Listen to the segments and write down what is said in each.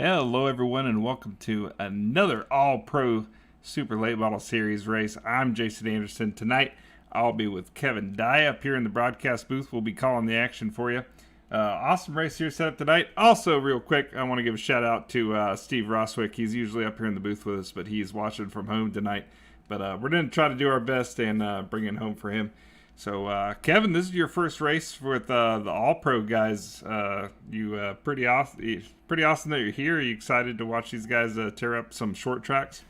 Hello, everyone, and welcome to another All Pro Super Late Model Series race. I'm Jason Anderson. Tonight, I'll be with Kevin Dye up here in the broadcast booth. We'll be calling the action for you. Awesome race here set up tonight. Also, real quick, I want to give a shout out to Steve Roswick. He's usually up here in the booth with us, but he's watching from home tonight. But we're going to try to do our best and bring it home for him. So, Kevin, this is your first race with the All Pro guys. You pretty awesome. Pretty awesome that you're here. Are you excited to watch these guys tear up some short tracks?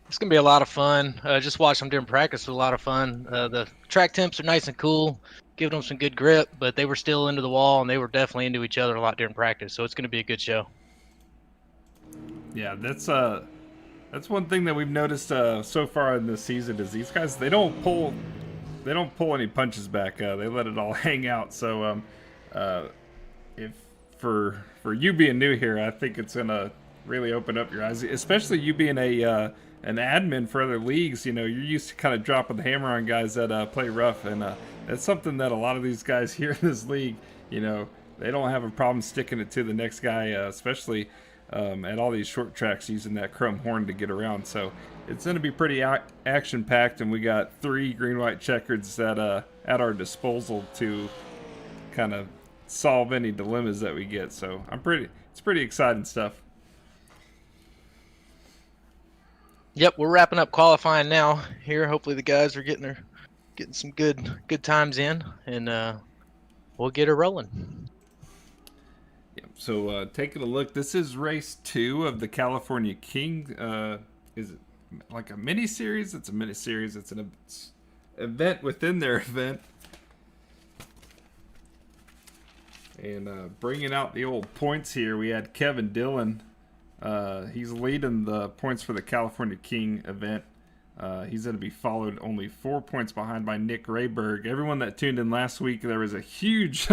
It's going to be a lot of fun. Just watch them during practice was a lot of fun. The track temps are nice and cool, giving them some good grip, but they were still into the wall, and they were definitely into each other a lot during practice, so it's going to be a good show. Yeah, that's one thing that we've noticed so far in this season is these guys, they don't pull any punches back. They let it all hang out. So if for you being new here, I think it's gonna really open up your eyes, especially you being an admin for other leagues. You know, you're used to kind of dropping the hammer on guys that play rough, and that's something that a lot of these guys here in this league, you know, they don't have a problem sticking it to the next guy, especially at all these short tracks using that chrome horn to get around. So it's going to be pretty action packed, and we got 3 green-white checkers that at our disposal to kind of solve any dilemmas that we get. So it's pretty exciting stuff. Yep, we're wrapping up qualifying now here. Hopefully the guys are getting some good times in, and we'll get her rolling. Yep. So taking a look, this is race 2 of the California King. Is it like a mini series? It's a mini series. It's an event within their event. And bringing out the old points here, we had Kevin Dillon. He's leading the points for the California King event. He's going to be followed only 4 points behind by Nick Rayberg. Everyone that tuned in last week, there was a huge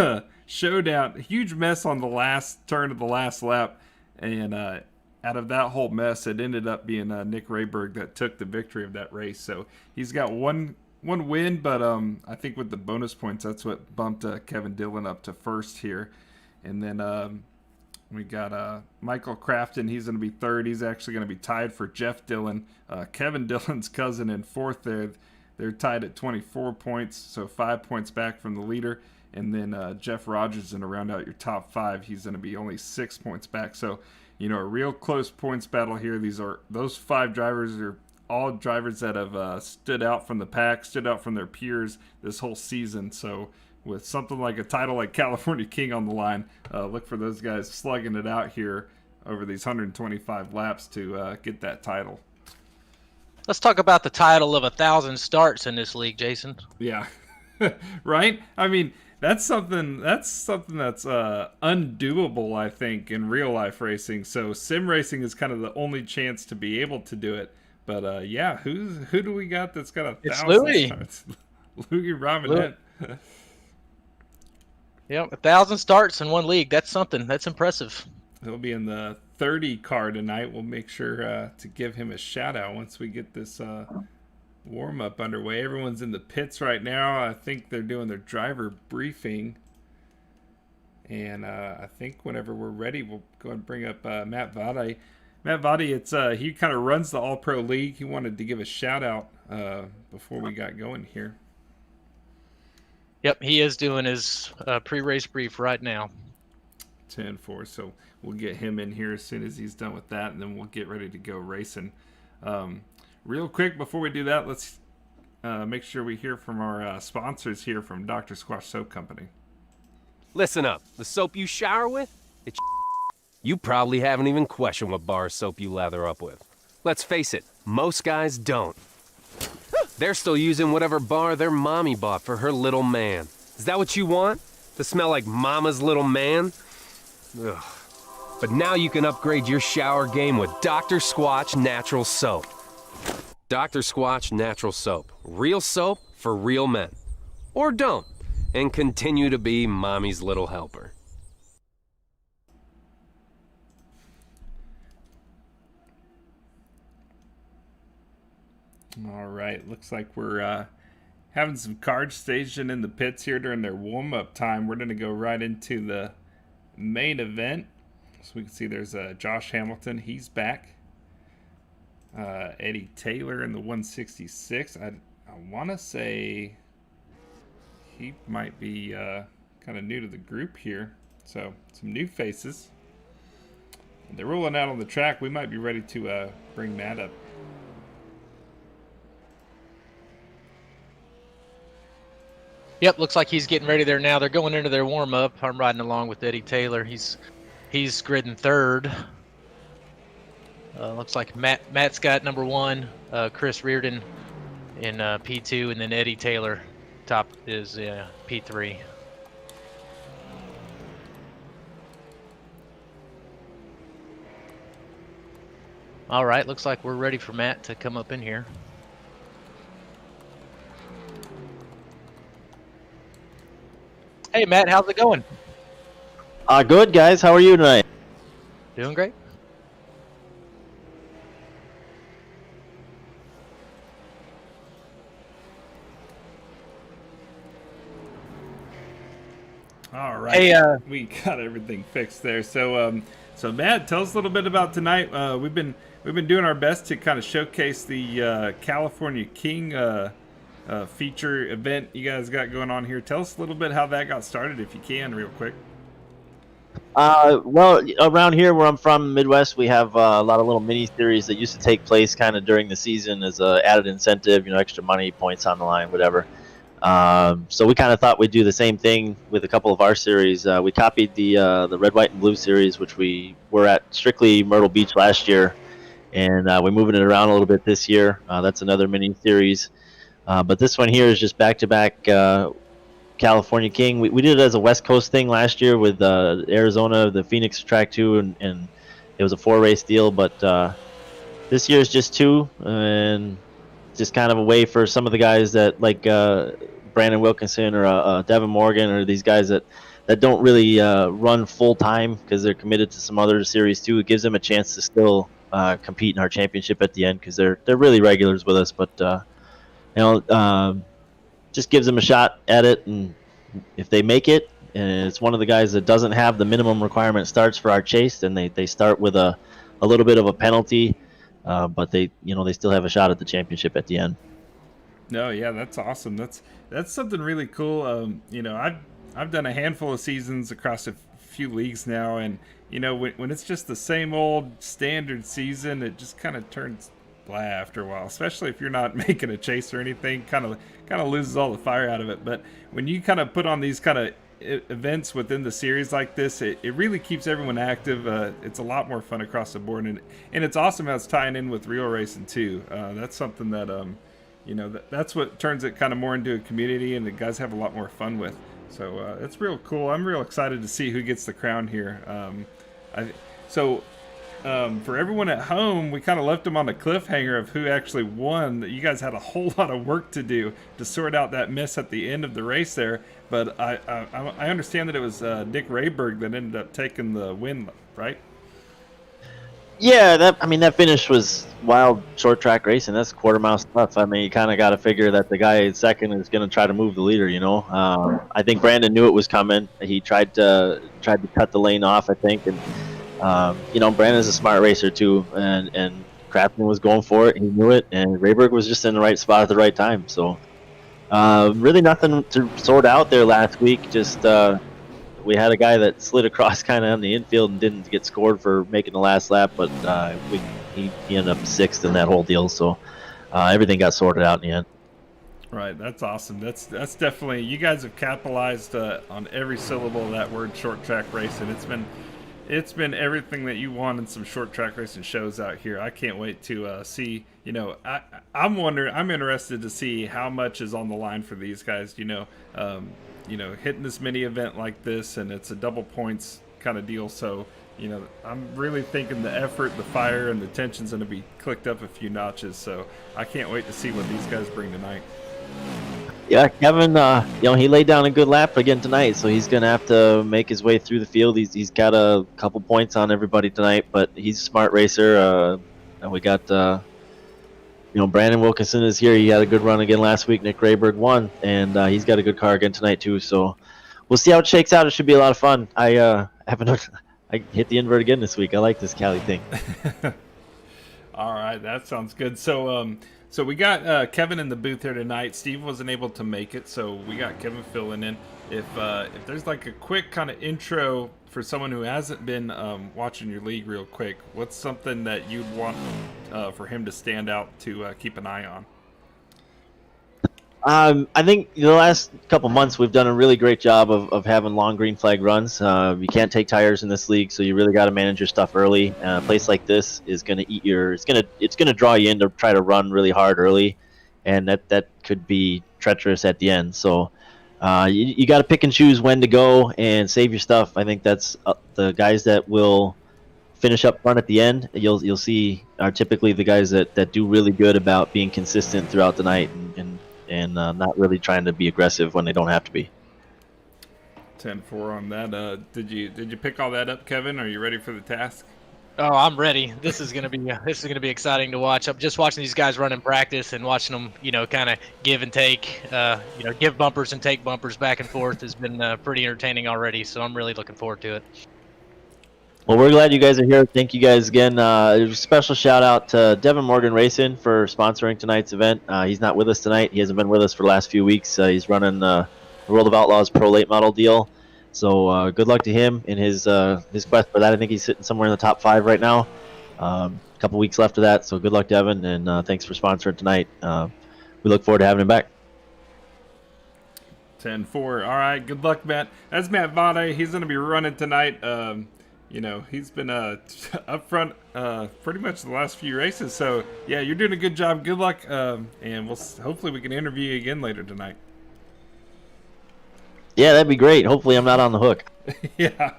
showdown, a huge mess on the last turn of the last lap. And out of that whole mess, it ended up being Nick Rayberg that took the victory of that race. So he's got one win, but I think with the bonus points, that's what bumped Kevin Dillon up to first here. And then we got Michael Crafton. He's going to be third. He's actually going to be tied for Jeff Dillon. Kevin Dillon's cousin in fourth there. They're tied at 24 points, so 5 points back from the leader. And then Jeff Rogers is going to round out your top 5. He's going to be only 6 points back. So, you know, a real close points battle here. Those 5 drivers are all drivers that have stood out from the pack, stood out from their peers this whole season. So with something like a title like California King on the line, look for those guys slugging it out here over these 125 laps to get that title. Let's talk about the title of 1,000 starts in this league, Jason. Yeah, right? I mean, that's something that's undoable, I think, in real life racing. So sim racing is kind of the only chance to be able to do it. But yeah, who do we got that's got 1,000 It's Louis. starts? Louis Robinette. Yep, 1,000 starts in one league. That's something. That's impressive. He'll be in the 30 car tonight. We'll make sure to give him a shout out once we get this warm up underway. Everyone's in the pits right now. I think they're doing their driver briefing. And I think whenever we're ready, we'll go and bring up Matt Vade. Matt Vade, he kind of runs the All Pro League. He wanted to give a shout out before we got going here. Yep, he is doing his pre-race brief right now. 10-4, so we'll get him in here as soon as he's done with that, and then we'll get ready to go racing. Real quick, before we do that, let's make sure we hear from our sponsors here from Dr. Squash Soap Company. Listen up. The soap you shower with, it's you probably haven't even questioned what bar of soap you lather up with. Let's face it, most guys don't. They're still using whatever bar their mommy bought for her little man. Is that what you want? To smell like mama's little man? Ugh. But now you can upgrade your shower game with Dr. Squatch Natural Soap. Dr. Squatch Natural Soap. Real soap for real men. Or don't, and continue to be mommy's little helper. All right, looks like we're having some card staging in the pits here during their warm-up time. We're going to go right into the main event. So we can see there's Josh Hamilton. He's back. Eddie Taylor in the 166. I want to say he might be kind of new to the group here. So some new faces. They're rolling out on the track. We might be ready to bring Matt up. Yep, looks like he's getting ready there now. They're going into their warm-up. I'm riding along with Eddie Taylor. He's gridding third. Looks like Matt's got number 1, Chris Reardon in P2, and then Eddie Taylor top is P3. All right, looks like we're ready for Matt to come up in here. Hey, Matt, how's it going? Good, guys. How are you tonight? Doing great. All right. Hey, we got everything fixed there. So, so Matt, tell us a little bit about tonight. We've been doing our best to kind of showcase the California King feature event you guys got going on here. Tell us a little bit how that got started, if you can, real quick. Well, around here where I'm from, Midwest, we have a lot of little mini series that used to take place kind of during the season as a added incentive, extra money, points on the line, whatever. So we kind of thought we'd do the same thing with a couple of our series. We copied the red, white, and blue series, which we were at strictly Myrtle Beach last year, and we're moving it around a little bit this year. That's another mini series. But this one here is just back-to-back California King. We did it as a West Coast thing last year with Arizona, the Phoenix track 2, and it was a 4-race deal. But this year is just 2, and just kind of a way for some of the guys that like Brandon Wilkinson or Devin Morgan or these guys that don't really run full time because they're committed to some other series too. It gives them a chance to still compete in our championship at the end because they're really regulars with us. But just gives them a shot at it, and if they make it, and it's one of the guys that doesn't have the minimum requirement starts for our chase, then they start with a little bit of a penalty. But they still have a shot at the championship at the end. No, yeah, that's awesome. That's something really cool. I've done a handful of seasons across a few leagues now, and when it's just the same old standard season, it just kind of turns blah after a while. Especially if you're not making a chase or anything, kind of loses all the fire out of it. But when you kind of put on these kind of events within the series like this, it really keeps everyone active. It's a lot more fun across the board, and it's awesome how it's tying in with real racing too. That's something that that's what turns it kind of more into a community, and the guys have a lot more fun with. So it's real cool. I'm real excited to see who gets the crown here. For everyone at home, we kind of left them on a cliffhanger of who actually won. You guys had a whole lot of work to do to sort out that miss at the end of the race there. But I understand that it was Nick Rayberg that ended up taking the win, right? Yeah, that finish was wild short track racing. That's quarter mile stuff. You kind of got to figure that the guy in second is going to try to move the leader. I think Brandon knew it was coming. He tried to cut the lane off, I think, and Brandon's a smart racer too, and Crafton was going for it. He knew it, and Rayberg was just in the right spot at the right time. So really nothing to sort out there last week. Just we had a guy that slid across kind of on the infield and didn't get scored for making the last lap, but he ended up sixth in that whole deal. So everything got sorted out in the end. Right, that's awesome. That's definitely, you guys have capitalized on every syllable of that word, short track racing. It's been everything that you want in some short track racing shows out here. I can't wait to see. I'm interested to see how much is on the line for these guys. Hitting this mini event like this, and it's a double points kind of deal. So, I'm really thinking the effort, the fire, and the tension's going to be clicked up a few notches. So I can't wait to see what these guys bring tonight. Yeah, Kevin, he laid down a good lap again tonight, so he's going to have to make his way through the field. He's got a couple points on everybody tonight, but he's a smart racer. And we got, Brandon Wilkinson is here. He had a good run again last week. Nick Rayberg won, and he's got a good car again tonight too. So we'll see how it shakes out. It should be a lot of fun. I have I hit the invert again this week. I like this Cali thing. All right, that sounds good. So we got Kevin in the booth here tonight. Steve wasn't able to make it, so we got Kevin filling in. If there's like a quick kind of intro for someone who hasn't been watching your league real quick, what's something that you'd want for him to stand out to keep an eye on? I think the last couple months we've done a really great job of having long green flag runs. You can't take tires in this league, so you really got to manage your stuff early. A place like this is going to eat your. It's gonna draw you in to try to run really hard early, and that could be treacherous at the end. So you got to pick and choose when to go and save your stuff. I think that's the guys that will finish up front at the end. You'll see are typically the guys that do really good about being consistent throughout the night and not really trying to be aggressive when they don't have to be. 10-4 on that. Did you pick all that up, Kevin? Are you ready for the task? Oh, I'm ready. This is gonna be exciting to watch. I'm just watching these guys run in practice and watching them, kind of give and take, give bumpers and take bumpers back and forth has been pretty entertaining already. So I'm really looking forward to it. Well, we're glad you guys are here. Thank you guys again. A special shout out to Devin Morgan Racing for sponsoring tonight's event. He's not with us tonight. He hasn't been with us for the last few weeks. He's running the World of Outlaws Pro Late Model deal. So good luck to him in his quest for that. I think he's sitting somewhere in the top 5 right now. A couple weeks left of that. So good luck, Devin, and thanks for sponsoring tonight. We look forward to having him back. 10-4. All right, good luck, Matt. That's Matt Vade. He's going to be running tonight. He's been up front pretty much the last few races. So, yeah, you're doing a good job. Good luck, and hopefully we can interview you again later tonight. Yeah, that'd be great. Hopefully I'm not on the hook. Yeah.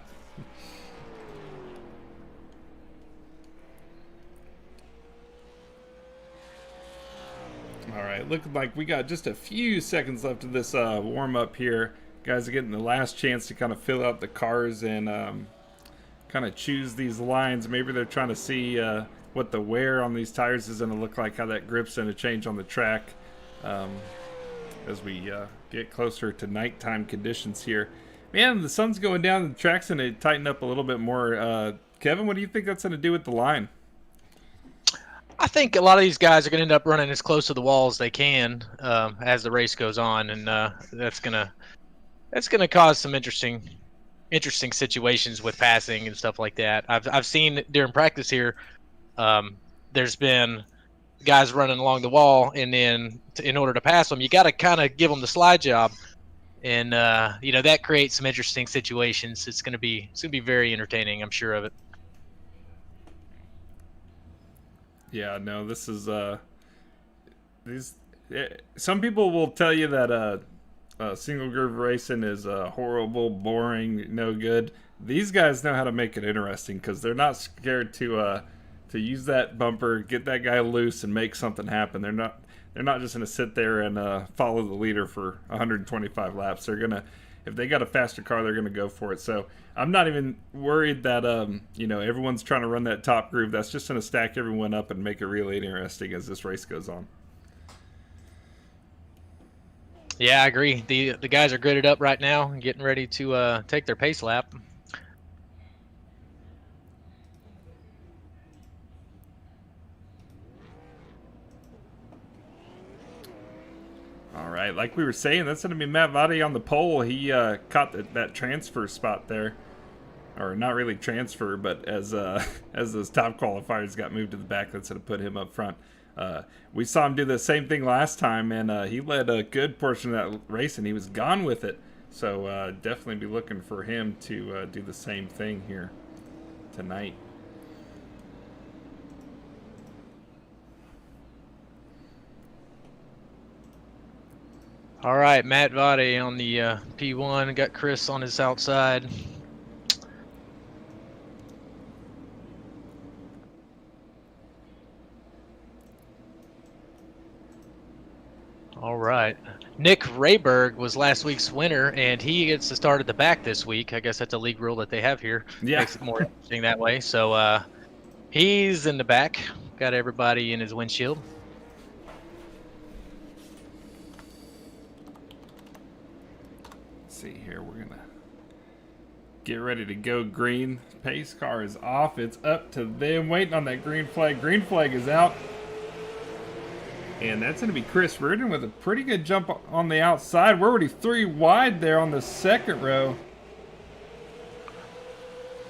All right, looking like we got just a few seconds left of this warm-up here. Guys are getting the last chance to kind of fill out the cars and kind of choose these lines. Maybe they're trying to see what the wear on these tires is going to look like, how that grip's going to change on the track as we get closer to nighttime conditions here. Man, the sun's going down, the track's going to tighten up a little bit more. Kevin, what do you think that's going to do with the line? I think a lot of these guys are going to end up running as close to the wall as they can as the race goes on, and that's gonna cause some interesting situations with passing and stuff like that. I've seen during practice here, there's been guys running along the wall, and then in order to pass them, you got to kind of give them the slide job, and that creates some interesting situations. It's gonna be very entertaining, I'm sure of it. Yeah, no, this is some people will tell you that single groove racing is horrible, boring, no good. These guys know how to make it interesting because they're not scared to use that bumper, get that guy loose, and make something happen. They're not just gonna sit there and follow the leader for 125 laps. They're gonna, if they got a faster car, they're gonna go for it. So I'm not even worried that everyone's trying to run that top groove. That's just gonna stack everyone up and make it really interesting as this race goes on. Yeah, I agree. The guys are gridded up right now and getting ready to take their pace lap. All right, like we were saying, that's going to be Matt Vade on the pole. He caught that transfer spot there. Or not really transfer, but as those top qualifiers got moved to the back, that's going to put him up front. We saw him do the same thing last time, and he led a good portion of that race, and he was gone with it. So definitely be looking for him to do the same thing here tonight. All right, Matt Vade on the P1, got Chris on his outside. All right. Nick Rayberg was last week's winner, and he gets to start at the back this week. I guess that's a league rule that they have here. Yeah. Makes it more interesting that way. So he's in the back. Got everybody in his windshield. See here, we're gonna get ready to go green. Pace car is off. It's up to them. Waiting on that green flag. Green flag is out. And that's going to be Chris Reardon with a pretty good jump on the outside. We're already 3 wide there on the second row.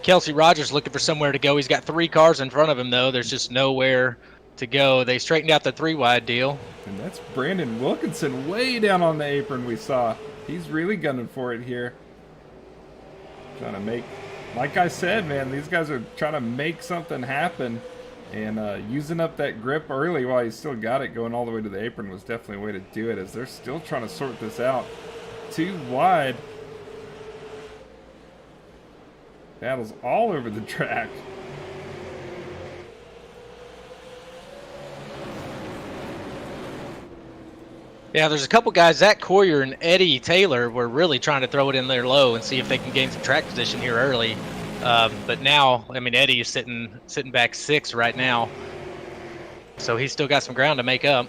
Kelsey Rogers looking for somewhere to go. He's got 3 cars in front of him, though. There's just nowhere to go. They straightened out the 3-wide deal. And that's Brandon Wilkinson way down on the apron we saw. He's really gunning for it here. Trying to make, like I said, man, these guys are trying to make something happen. And using up that grip early while he still got it going all the way to the apron was definitely a way to do it, as they're still trying to sort this out. 2 wide. Battles all over the track. Yeah, there's a couple guys, Zach Coyer and Eddie Taylor, were really trying to throw it in there low and see if they can gain some track position here early. But now, I mean, Eddie is sitting back 6 right now, so he's still got some ground to make up.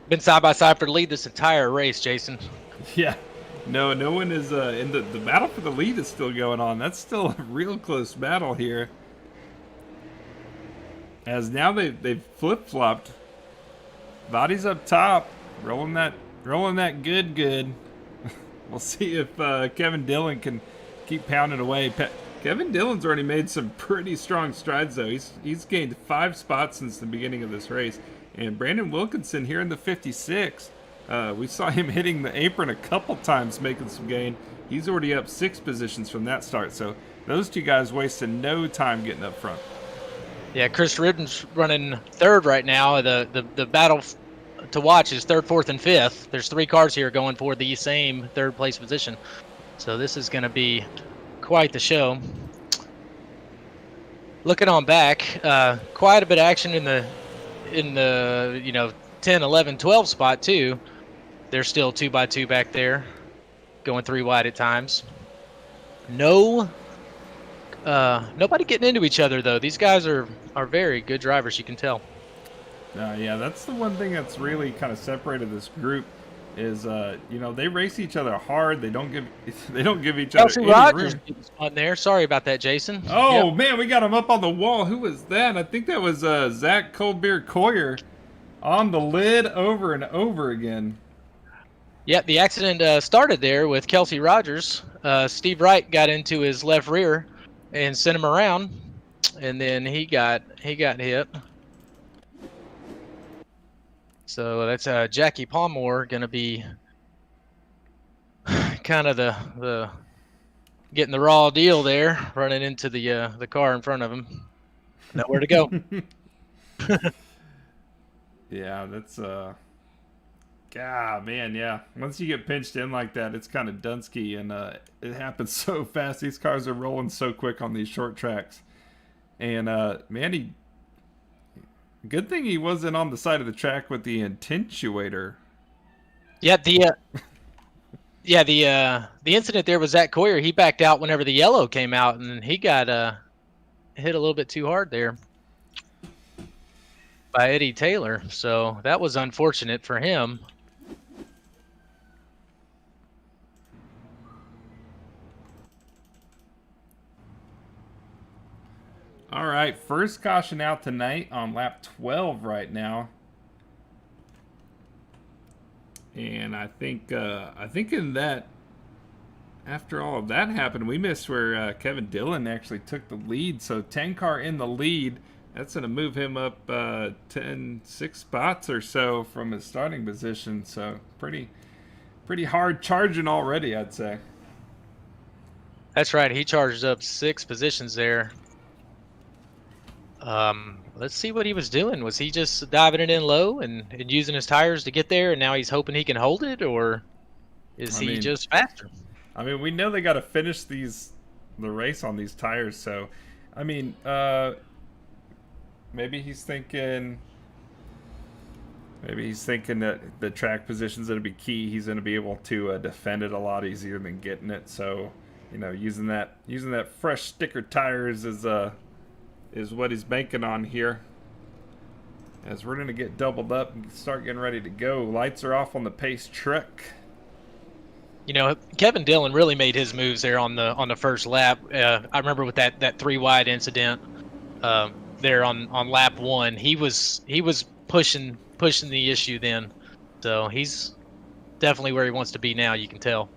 Been side by side for the lead this entire race, Jason. Yeah, no one is in the battle for the lead is still going on. That's still a real close battle here. As now they've flip-flopped. Body's up top, rolling that good. We'll see if Kevin Dillon can keep pounding away. Kevin Dillon's already made some pretty strong strides, though. He's gained 5 spots since the beginning of this race. And Brandon Wilkinson here in the 56. We saw him hitting the apron a couple times, making some gain. He's already up 6 positions from that start. So those 2 guys wasted no time getting up front. Yeah, Chris Ridden's running 3rd right now. The battle to watch is 3rd, 4th, and 5th. There's 3 cars here going for the same 3rd place position. So this is going to be quite the show. Looking on back, quite a bit of action in the 10, 11, 12 spot too. They're still 2x2 back there, going 3 wide at times. Nobody getting into each other though. These guys are very good drivers, you can tell. Yeah, that's the one thing that's really kind of separated this group is they race each other hard. They don't give each other Kelsey any Rogers room. on there. Sorry about that, Jason. Oh Yep. man, we got him up on the wall. Who was that? I think that was Zach Coldbeer Coyer on the lid over and over again. Yeah, the accident started there with Kelsey Rogers. Steve Wright got into his left rear and sent him around, and then he got hit. So that's Jackie Palmore going to be kind of the getting the raw deal there, running into the car in front of him. Nowhere to go. Yeah, that's man, yeah. Once you get pinched in like that, it's kind of Dunsky, and it happens so fast. These cars are rolling so quick on these short tracks. And man, good thing he wasn't on the side of the track with the intentuator. Yeah, the incident there was Zach Coyer. He backed out whenever the yellow came out, and he got hit a little bit too hard there by Eddie Taylor. So that was unfortunate for him. All right, first caution out tonight on lap 12 right now. And I think in that, after all of that happened, we missed where Kevin Dillon actually took the lead. So 10 car in the lead. That's going to move him up 6 spots or so from his starting position. So pretty hard charging already, I'd say. That's right. He charged up 6 positions there. Let's see what he was doing. Was he just diving it in low and using his tires to get there, and now he's hoping he can hold it, or is he just faster? I mean, we know they got to finish the race on these tires, so I mean, maybe he's thinking that the track position's going to be key. He's going to be able to defend it a lot easier than getting it. So, using that fresh sticker tires is what he's banking on here. As we're going to get doubled up and start getting ready to go. Lights are off on the pace truck. Kevin Dillon really made his moves there on the first lap. I remember with that 3 wide incident there on lap 1. He was pushing the issue then. So he's definitely where he wants to be now, you can tell.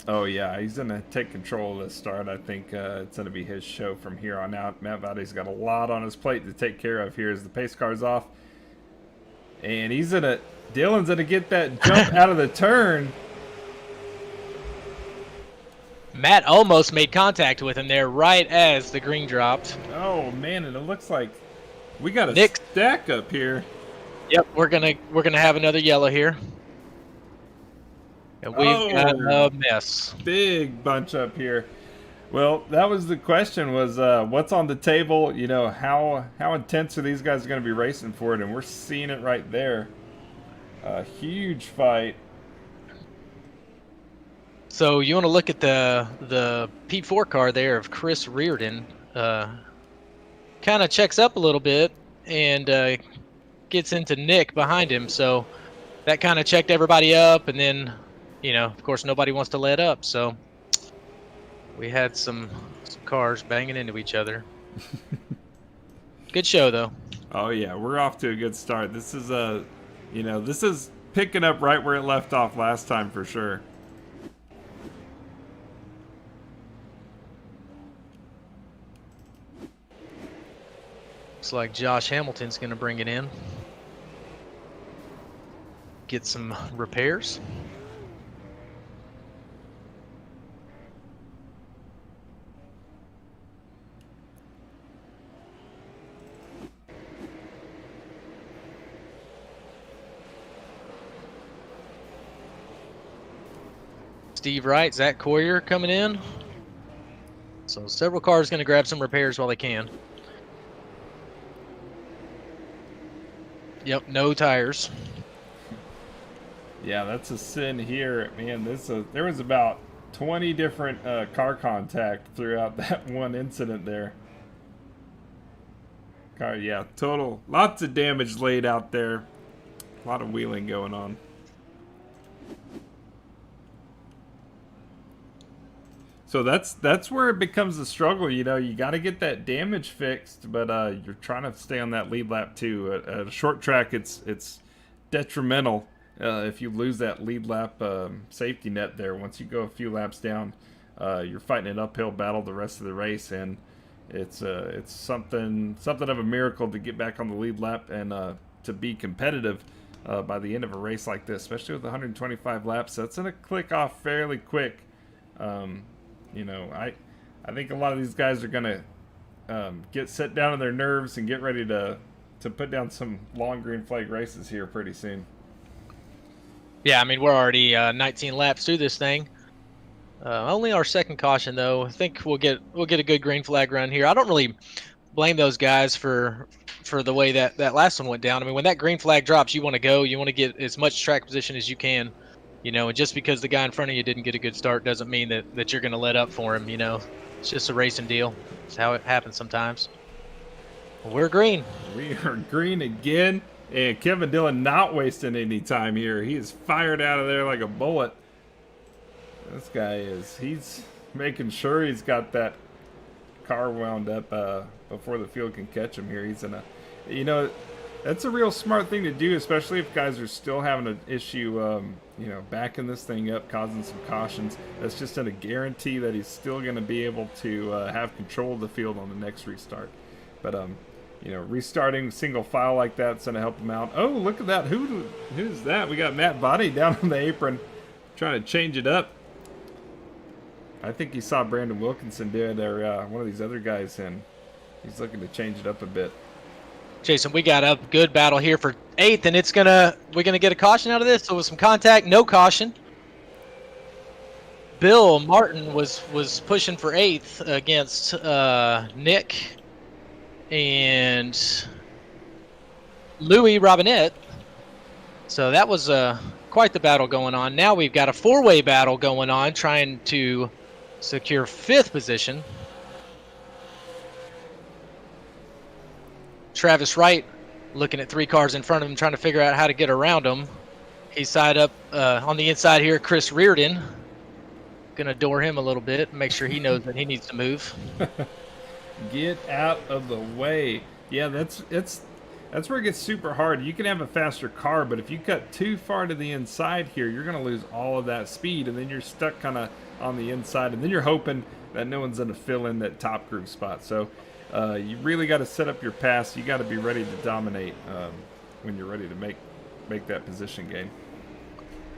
Oh yeah, he's gonna take control of this start. I think it's gonna be his show from here on out. Matt Votti's got a lot on his plate to take care of here as the pace car's off. And Dillon's gonna get that jump out of the turn. Matt almost made contact with him there right as the green dropped. Oh man, and it looks like we got a Nick. stack up here. Yep, we're gonna have another yellow here. And we've got a mess. Big bunch up here. Well, that was the question, was what's on the table? How intense are these guys going to be racing for it? And we're seeing it right there. A huge fight. So you want to look at the P4 car there of Chris Reardon. Kind of checks up a little bit and gets into Nick behind him. So that kind of checked everybody up, and then, of course, nobody wants to let up. So we had some cars banging into each other. Good show, though. Oh yeah, we're off to a good start. This is this is picking up right where it left off last time for sure. Looks like Josh Hamilton's going to bring it in. Get some repairs. Steve Wright, Zach Coyer coming in. So several cars going to grab some repairs while they can. Yep, no tires. Yeah, that's a sin here, man. There was about 20 different car contact throughout that one incident there. Yeah, total, lots of damage laid out there. A lot of wheeling going on. So that's where it becomes a struggle. You got to get that damage fixed, but you're trying to stay on that lead lap too. At a short track, it's detrimental if you lose that lead lap safety net there. Once you go a few laps down, you're fighting an uphill battle the rest of the race, and it's something of a miracle to get back on the lead lap and to be competitive by the end of a race like this, especially with 125 laps. That's gonna click off fairly quick. I think a lot of these guys are gonna get set down on their nerves and get ready to put down some long green flag races here pretty soon. Yeah, I mean, we're already 19 laps through this thing. Only our second caution, though. I think we'll get a good green flag run here. I don't really blame those guys for the way that last one went down. I mean, when that green flag drops, you want to go. You want to get as much track position as you can. And just because the guy in front of you didn't get a good start doesn't mean that you're going to let up for him. It's just a racing deal. It's how it happens sometimes. We're green. We are green again. And Kevin Dillon not wasting any time here. He is fired out of there like a bullet. This guy he's making sure he's got that car wound up before the field can catch him here. He's in that's a real smart thing to do, especially if guys are still having an issue, backing this thing up, causing some cautions. That's just a guarantee that he's still going to be able to have control of the field on the next restart. But, restarting single file like that's going to help him out. Oh, look at that. Who's that? We got Matt Body down on the apron trying to change it up. I think he saw Brandon Wilkinson do it, or one of these other guys, and he's looking to change it up a bit. Jason, we got a good battle here for 8th, and we're gonna get a caution out of this. So with some contact, no caution. Bill Martin was pushing for 8th against Nick and Louis Robinette. So that was quite the battle going on. Now we've got a 4-way battle going on, trying to secure 5th position. Travis Wright looking at 3 cars in front of him, trying to figure out how to get around them. He's side up on the inside here, Chris Reardon. Gonna door him a little bit, make sure he knows that he needs to move. Get out of the way. Yeah, that's where it gets super hard. You can have a faster car, but if you cut too far to the inside here, you're going to lose all of that speed, and then you're stuck kind of on the inside, and then you're hoping that no one's going to fill in that top groove spot. So you really got to set up your pass. You got to be ready to dominate when you're ready to make that position gain.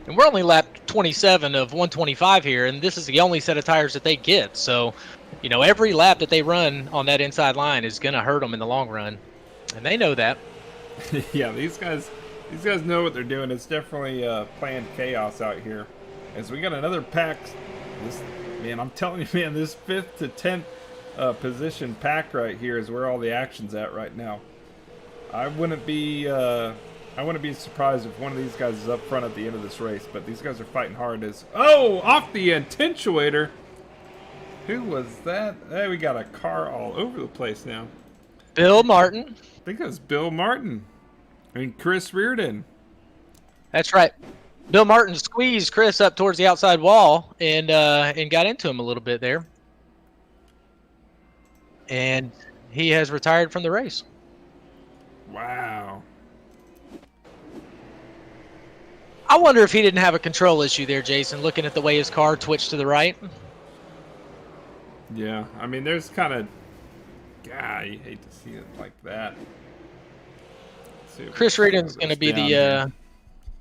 And we're only lap 27 of 125 here, and this is the only set of tires that they get. So, you know, every lap that they run on that inside line is going to hurt them in the long run, and they know that. Yeah, these guys know what they're doing. It's definitely planned chaos out here. As we got another pack. Man, I'm telling you, man, this 5th to 10th position pack right here is where all the action's at right now. I wouldn't be surprised if one of these guys is up front at the end of this race, but these guys are fighting hard. Off the attenuator. Who was that? Hey, we got a car all over the place now. Bill Martin. I think that was Bill Martin. And Chris Reardon. That's right. Bill Martin squeezed Chris up towards the outside wall and got into him a little bit there. And he has retired from the race. Wow. I wonder if he didn't have a control issue there, Jason, looking at the way his car twitched to the right. Yeah, I mean, there's kind of... God, you hate to see it like that. Chris Reardon's going to be the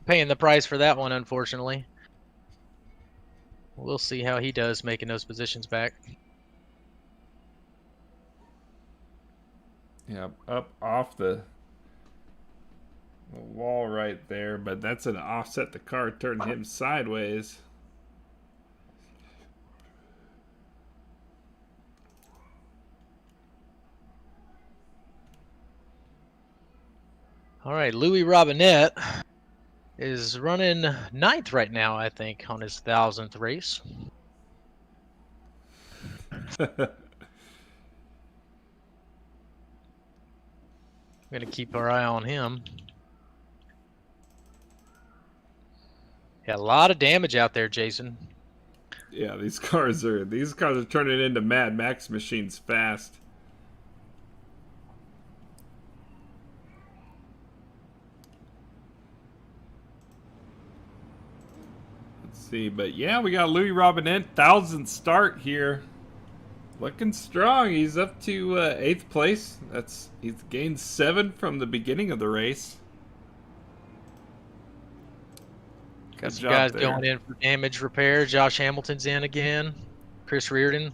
paying the price for that one, unfortunately. We'll see how he does making those positions back. Yeah, up off the wall right there, but that's an offset the car, turn him sideways. All right, Louis Robinette is running 9th right now, I think, on his 1000th race. We're going to keep our eye on him. Yeah, a lot of damage out there, Jason. Yeah, these cars are turning into Mad Max machines fast. Let's see, but yeah, we got Louis Robinette, 1000th start here. Looking strong. He's up to 8th place. He's gained 7 from the beginning of the race. Got some guys going in for damage repair. Josh Hamilton's in again. Chris Reardon.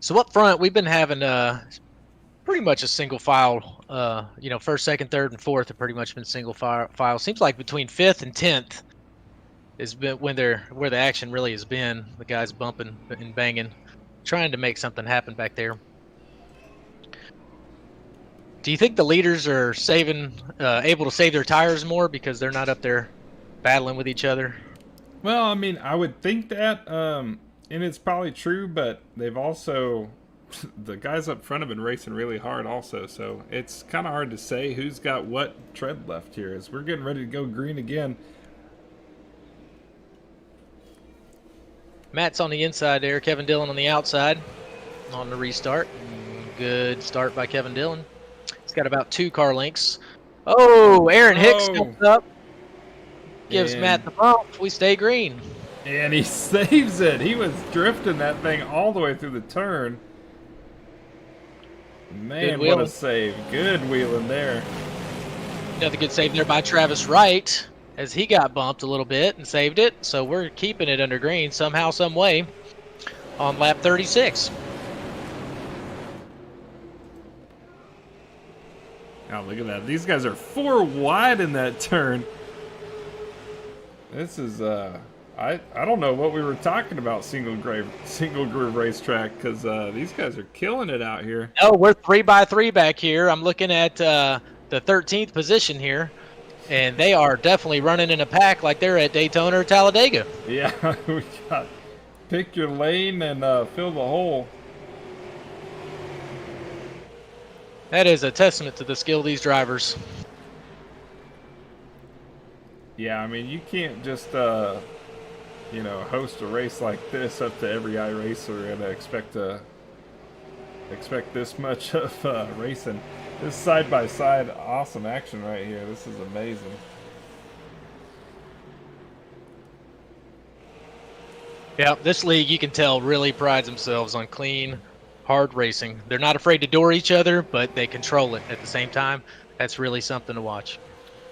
So up front, we've been having pretty much a single file. You know, 1st, 2nd, 3rd, and 4th have pretty much been single file. Seems like between 5th and 10th has been where the action really has been. The guys bumping and banging, trying to make something happen back there. Do you think the leaders are able to save their tires more because they're not up there battling with each other? Well, I mean, I would think that, and it's probably true, but they've also, the guys up front have been racing really hard also, so it's kind of hard to say who's got what tread left here as we're getting ready to go green again. Matt's on the inside there, Kevin Dillon on the outside on the restart. Good start by Kevin Dillon. He's got about 2 car lengths. Oh, Aaron Hicks comes up. Gives Matt the bump. We stay green. And he saves it. He was drifting that thing all the way through the turn. Man, what a save. Good wheeling there. Another good save there by Travis Wright as he got bumped a little bit and saved it. So we're keeping it under green somehow, some way on lap 36. Oh, look at that. These guys are 4 wide in that turn. This is, I don't know what we were talking about single groove racetrack because these guys are killing it out here. Oh, we're 3x3 back here. I'm looking at the 13th position here, and they are definitely running in a pack like they're at Daytona or Talladega. Yeah, we got pick your lane and fill the hole. That is a testament to the skill of these drivers. Yeah, I mean, you can't just, you know, host a race like this up to every iRacer and expect this much of racing. This side-by-side awesome action right here. This is amazing. Yeah, this league, you can tell, really prides themselves on clean, hard racing. They're not afraid to door each other, but they control it at the same time. That's really something to watch.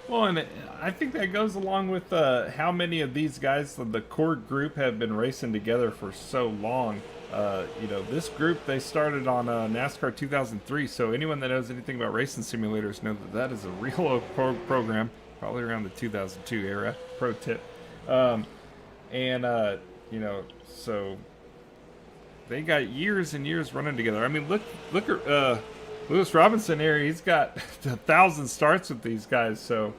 Well, and I think that goes along with how many of these guys, the core group, have been racing together for so long. You know, this group, they started on NASCAR 2003, so anyone that knows anything about racing simulators know that that is a real old program, probably around the 2002 era. Pro tip. You know, so they got years and years running together. I mean, look at Lewis Robinson here. He's got 1,000 starts with these guys, so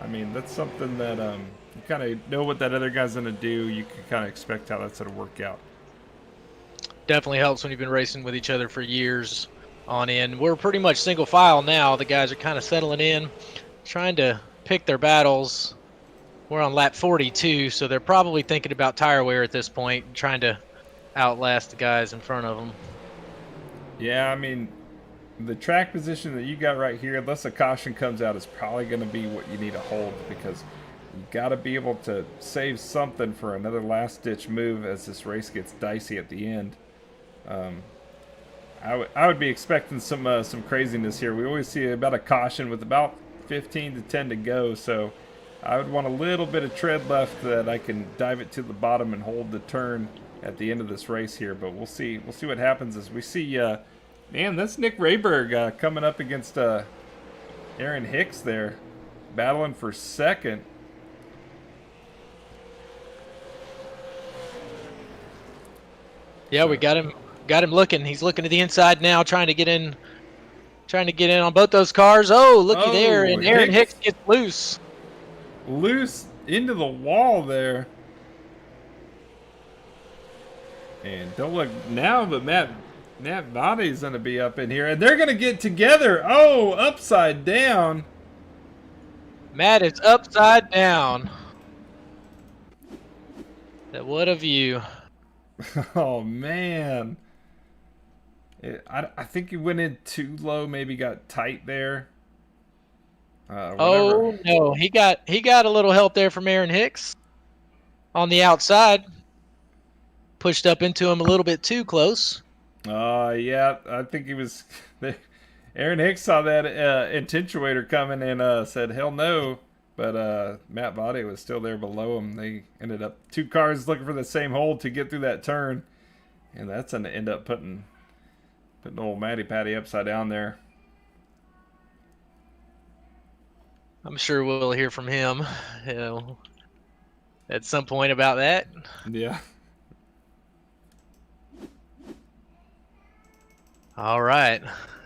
I mean, that's something that you kind of know what that other guy's going to do. You can kind of expect how that's going to work out. Definitely helps when you've been racing with each other for years on end. We're pretty much single file now. The guys are kind of settling in, trying to pick their battles. We're on lap 42, so they're probably thinking about tire wear at this point, trying to outlast the guys in front of them. Yeah, I mean, the track position that you got right here, unless a caution comes out, is probably going to be what you need to hold, because you got to be able to save something for another last-ditch move as this race gets dicey at the end. I would be expecting some craziness here. We always see about a caution with about 15 to 10 to go, so I would want a little bit of tread left that I can dive it to the bottom and hold the turn at the end of this race here. But we'll see what happens as we see. Man, that's Nick Rayberg coming up against Aaron Hicks there, battling for second. Yeah, we got him looking. He's looking to the inside now, trying to get in on both those cars. Oh, looky there, and Aaron Hicks gets loose into the wall there. And don't look now, but Matt Body's going to be up in here, and they're going to get together. Oh, upside down. Matt is upside down. What a view. Oh, man. I think he went in too low, maybe got tight there. Oh, no. He got a little help there from Aaron Hicks on the outside. Pushed up into him a little bit too close. Yeah, I think he was... Aaron Hicks saw that intentuator coming and said, hell no. But Matt Body was still there below him. They ended up... two cars looking for the same hole to get through that turn. And that's going to end up putting old Matty Patty upside down there. I'm sure we'll hear from him, at some point about that. Yeah. All right,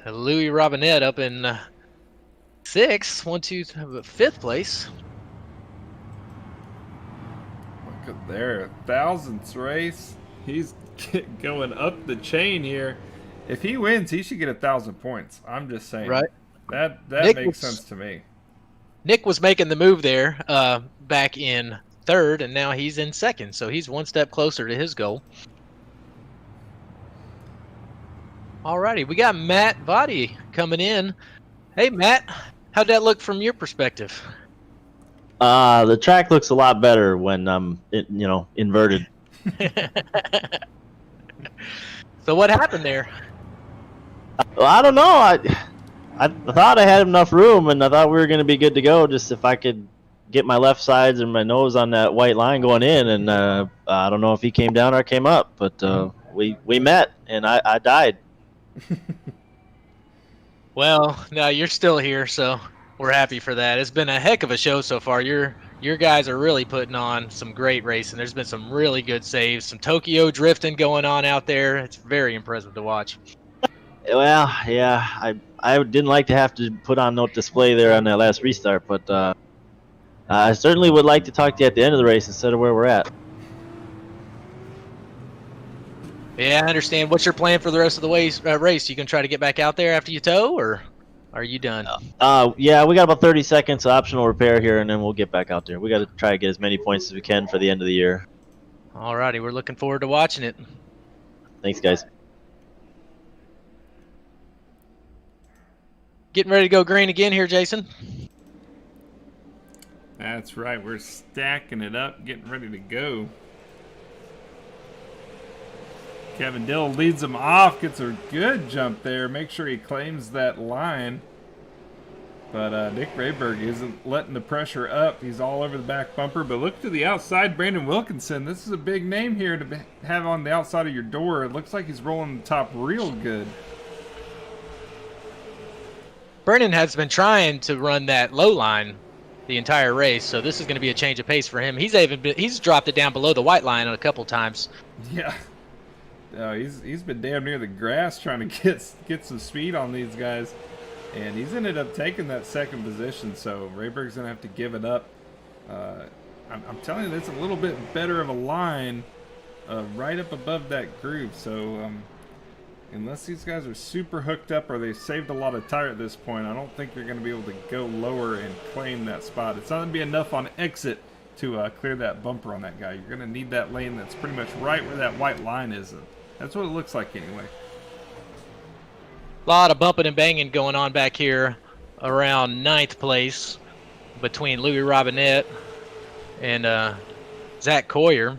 Louis Robinette up in fifth place. Look at there, 1,000th race. He's going up the chain here. If he wins, he should get 1,000 points. I'm just saying. Right. That makes sense to me. Nick was making the move there back in third, and now he's in second, so he's one step closer to his goal. Alrighty, we got Matt Body coming in. Hey, Matt, how'd that look from your perspective? The track looks a lot better when inverted. So what happened there? Well, I don't know. I thought I had enough room, and I thought we were going to be good to go. Just if I could get my left sides and my nose on that white line going in, and I don't know if he came down or I came up, but we met, and I died. Well, no, you're still here, so we're happy for that. It's been a heck of a show so far. Your guys are really putting on some great racing. There's been some really good saves, some Tokyo drifting going on out there. It's very impressive to watch. Well, yeah, I didn't like to have to put on no display there on that last restart, but I certainly would like to talk to you at the end of the race instead of where we're at. Yeah, I understand. What's your plan for the rest of the race? You gonna try to get back out there after you tow, or are you done? Yeah, we got about 30 seconds optional repair here, and then we'll get back out there. We got to try to get as many points as we can for the end of the year. Alrighty, we're looking forward to watching it. Thanks, guys. Getting ready to go green again here, Jason. That's right. We're stacking it up, getting ready to go. Kevin Dill leads him off, gets a good jump there. Make sure he claims that line. But Nick Rayberg isn't letting the pressure up. He's all over the back bumper. But look to the outside, Brandon Wilkinson. This is a big name here to have on the outside of your door. It looks like he's rolling the top real good. Brennan has been trying to run that low line the entire race, so this is going to be a change of pace for him. He's dropped it down below the white line a couple times. Yeah. He's been damn near the grass trying to get some speed on these guys. And he's ended up taking that second position, so Rayberg's going to have to give it up. I'm telling you, that's a little bit better of a line right up above that groove. So unless these guys are super hooked up or they saved a lot of tire at this point, I don't think you're going to be able to go lower and claim that spot. It's not going to be enough on exit to clear that bumper on that guy. You're going to need that lane that's pretty much right where that white line is. That's what it looks like anyway. A lot of bumping and banging going on back here around 9th place between Louis Robinette and Zach Coyer.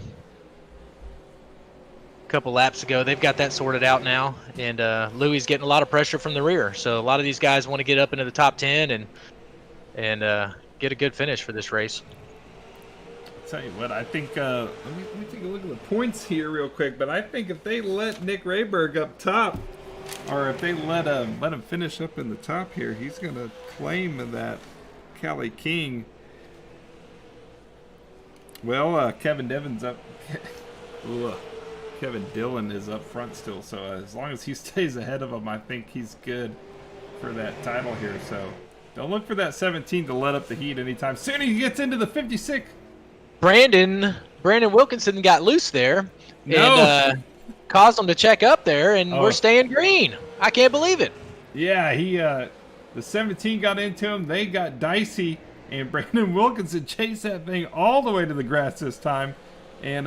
A couple laps ago, they've got that sorted out now, and Louis getting a lot of pressure from the rear. So a lot of these guys want to get up into the top 10 and get a good finish for this race. I'll tell you what, I think, let me take a look at the points here real quick, but I think if they let Nick Rayberg up top, or if they let him finish up in the top here, he's going to claim that Cali King. Well, Kevin Devon's up. Kevin Dillon is up front still, so as long as he stays ahead of him, I think he's good for that title here. So don't look for that 17 to let up the heat anytime soon. He gets into the 56. Brandon Wilkinson got loose there and caused him to check up there, and we're staying green. I can't believe it. Yeah, the 17 got into him. They got dicey, and Brandon Wilkinson chased that thing all the way to the grass this time, and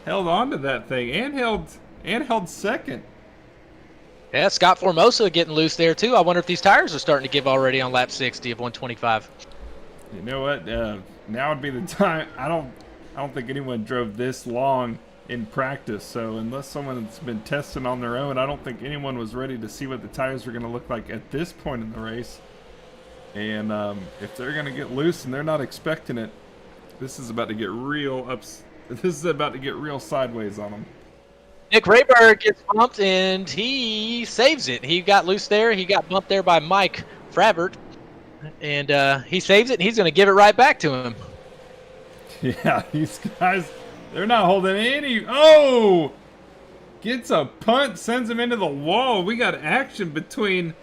held on to that thing and held second. Yeah, Scott Formosa getting loose there too. I wonder if these tires are starting to give already on lap 60 of 125. You know what? Now would be the time. I don't think anyone drove this long in practice, so unless someone's been testing on their own, I don't think anyone was ready to see what the tires were going to look like at this point in the race. And if they're going to get loose and they're not expecting it, this is about to get real sideways on them. Nick Rayberg gets bumped and he saves it. He got loose there. He got bumped there by Mike Fravert, and he saves it, and he's going to give it right back to him. Yeah, these guys, they're not holding any. Oh! Gets a punt, sends him into the wall. We got action between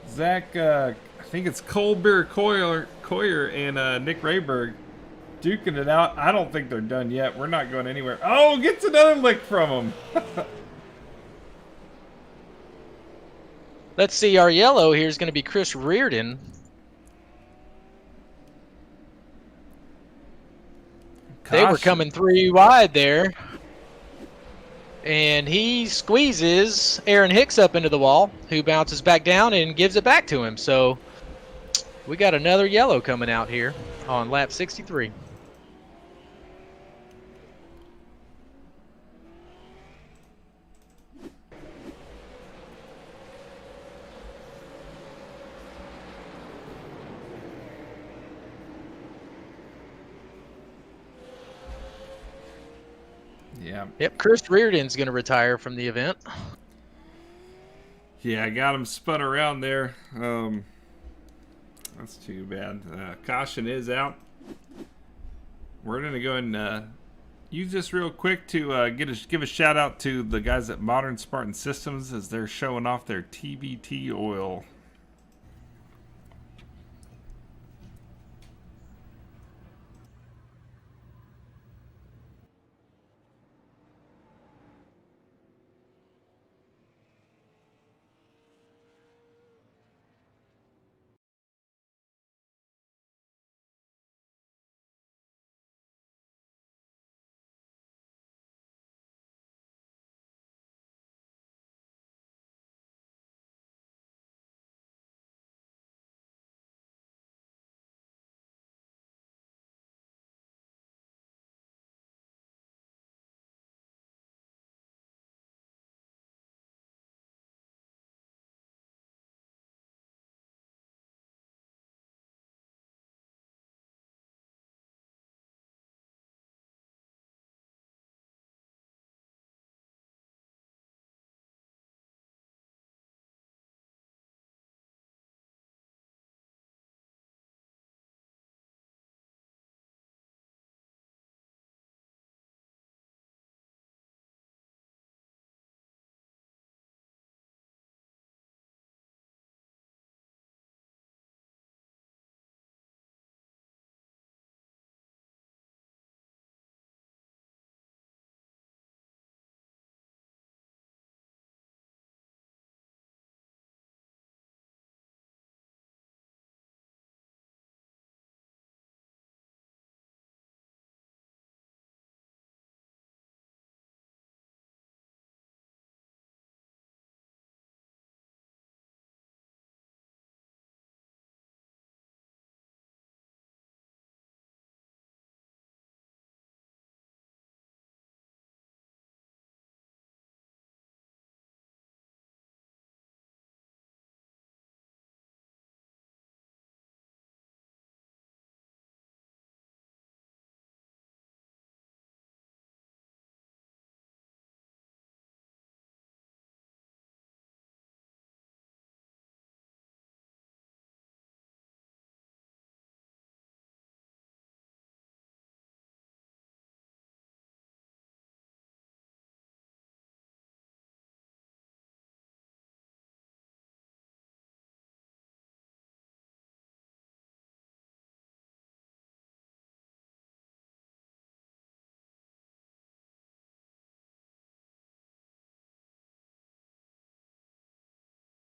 Zach, I think it's Colbert Coyer and Nick Rayberg duking it out. I don't think they're done yet. We're not going anywhere. Oh, gets another lick from him. Let's see, our yellow here is going to be Chris Reardon. They were coming 3 wide there. And he squeezes Aaron Hicks up into the wall, who bounces back down and gives it back to him. So we got another yellow coming out here on lap 63. Yeah. Yep, Chris Reardon's going to retire from the event. Yeah, I got him spun around there. That's too bad. Caution is out. We're going to go and use this real quick to give a shout out to the guys at Modern Spartan Systems as they're showing off their TBT oil.